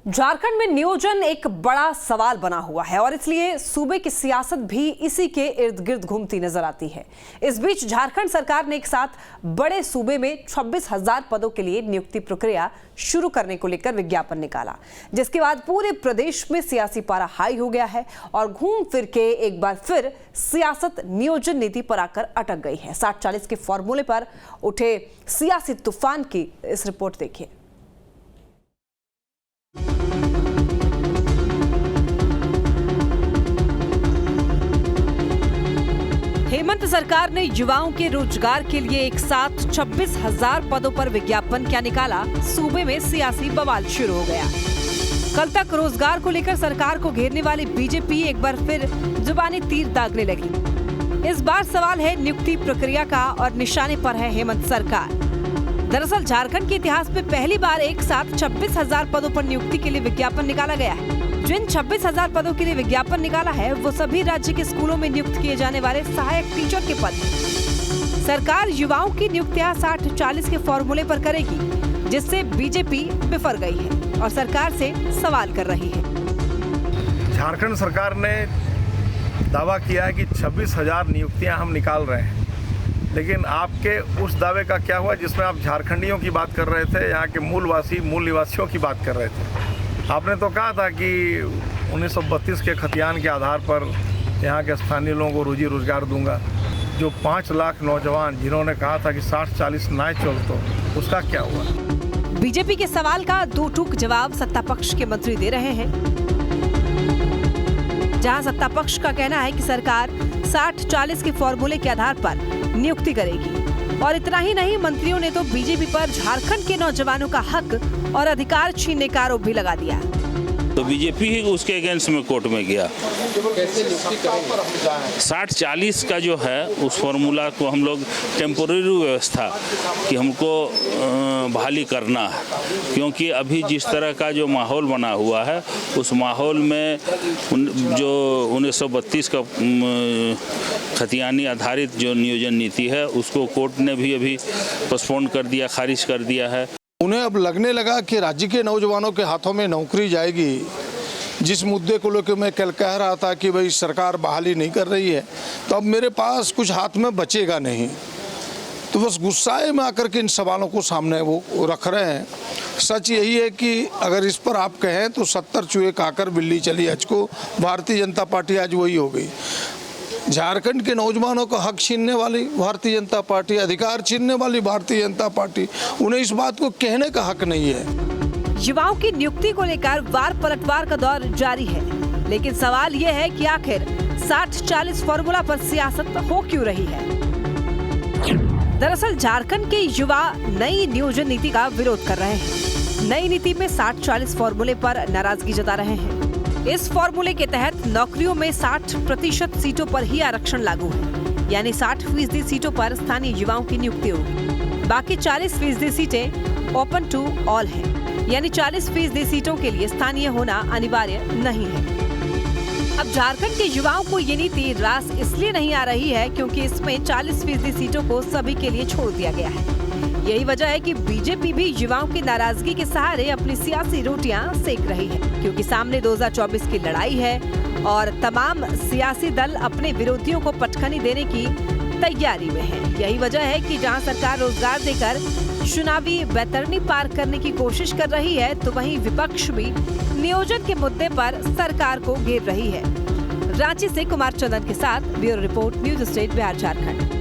झारखंड में नियोजन एक बड़ा सवाल बना हुआ है और इसलिए सूबे की सियासत भी इसी के इर्द गिर्द घूमती नजर आती है। इस बीच झारखंड सरकार ने एक साथ बड़े सूबे में 26,000 पदों के लिए नियुक्ति प्रक्रिया शुरू करने को लेकर विज्ञापन निकाला, जिसके बाद पूरे प्रदेश में सियासी पारा हाई हो गया है और घूम फिर के एक बार फिर सियासत नियोजन नीति पर आकर अटक गई है। 60-40 के फॉर्मूले पर उठे सियासी तूफान की इस रिपोर्ट देखिए। हेमंत सरकार ने युवाओं के रोजगार के लिए एक साथ 26,000 पदों पर विज्ञापन क्या निकाला, सूबे में सियासी बवाल शुरू हो गया। कल तक रोजगार को लेकर सरकार को घेरने वाली बीजेपी एक बार फिर जुबानी तीर दागने लगी। इस बार सवाल है नियुक्ति प्रक्रिया का और निशाने पर है हेमंत सरकार। दरअसल झारखंड के इतिहास में पहली बार एक साथ 26,000 पदों पर नियुक्ति के लिए विज्ञापन निकाला गया है। जिन 26,000 पदों के लिए विज्ञापन निकाला है वो सभी राज्य के स्कूलों में नियुक्त किए जाने वाले सहायक टीचर के पद हैं। सरकार युवाओं की नियुक्तियां 60-40 के फॉर्मूले पर करेगी, जिससे बीजेपी बिफर गई है और सरकार से सवाल कर रही है। झारखंड सरकार ने दावा किया है कि 26,000 नियुक्तियां हम निकाल रहे हैं, लेकिन आपके उस दावे का क्या हुआ जिसमें आप झारखंडियों की बात कर रहे थे, यहाँ के मूल निवासियों की बात कर रहे थे। आपने तो कहा था कि 1932 के खतियान के आधार पर यहाँ के स्थानीय लोगों को रोजी रोजगार दूंगा। जो 5 लाख नौजवान जिन्होंने कहा था कि 60-40 ना चल, तो उसका क्या हुआ? बीजेपी के सवाल का दो टूक जवाब सत्ता पक्ष के मंत्री दे रहे हैं। जहां सत्ता पक्ष का कहना है कि सरकार 60-40 के फॉर्मूले के आधार पर नियुक्ति करेगी और इतना ही नहीं, मंत्रियों ने तो बीजेपी पर झारखंड के नौजवानों का हक और अधिकार छीनने का आरोप भी लगा दिया। तो बीजेपी ही उसके अगेंस्ट में कोर्ट में गया। 60-40 का जो है उस फॉर्मूला को हम लोग टेम्पोरेरी व्यवस्था कि हमको बहाली करना है, क्योंकि अभी जिस तरह का जो माहौल बना हुआ है उस माहौल में जो 1932 का खतियानी आधारित जो नियोजन नीति है उसको कोर्ट ने भी अभी पोस्टपोन कर दिया, खारिज कर दिया है। उन्हें अब लगने लगा कि राज्य के नौजवानों के हाथों में नौकरी जाएगी। जिस मुद्दे को लेकर मैं कल कह रहा था कि भाई सरकार बहाली नहीं कर रही है, तो अब मेरे पास कुछ हाथ में बचेगा नहीं। तो बस गुस्साए में आकर के इन सवालों को सामने वो रख रहे हैं। सच यही है कि अगर इस पर आप कहें तो 70 चूहे खाकर बिल्ली चली आज को भारतीय जनता पार्टी आज वही हो गई। झारखंड के नौजवानों का हक छीनने वाली भारतीय जनता पार्टी, अधिकार छीनने वाली भारतीय जनता पार्टी, उन्हें इस बात को कहने का हक नहीं है। युवाओं की नियुक्ति को लेकर वार पलटवार का दौर जारी है, लेकिन सवाल ये है कि आखिर 60-40 फॉर्मूला पर सियासत हो क्यों रही है। दरअसल झारखंड के युवा नई नियोजन नीति का विरोध कर रहे हैं। नई नीति में 60-40 फॉर्मूले पर नाराजगी जता रहे हैं। इस फॉर्मूले के तहत नौकरियों में 60% सीटों पर ही आरक्षण लागू है, यानी 60% सीटों पर स्थानीय युवाओं की नियुक्ति होगी। बाकी 40% सीटें ओपन टू ऑल हैं, यानी 40% सीटों के लिए स्थानीय होना अनिवार्य नहीं है। अब झारखंड के युवाओं को ये नीति रास इसलिए नहीं आ रही है क्योंकि इसमें 40% सीटों को सभी के लिए छोड़ दिया गया है। यही वजह है कि बीजेपी भी युवाओं की नाराजगी के सहारे अपनी सियासी रोटियां सेक रही है, क्योंकि सामने 2024 की लड़ाई है और तमाम सियासी दल अपने विरोधियों को पटखनी देने की तैयारी में है। यही वजह है कि जहां सरकार रोजगार देकर चुनावी बैतरनी पार करने की कोशिश कर रही है, तो वहीं विपक्ष भी नियोजन के मुद्दे पर सरकार को घेर रही है। रांची से कुमार चंदन के साथ bureau report, news state Bihar Jharkhand.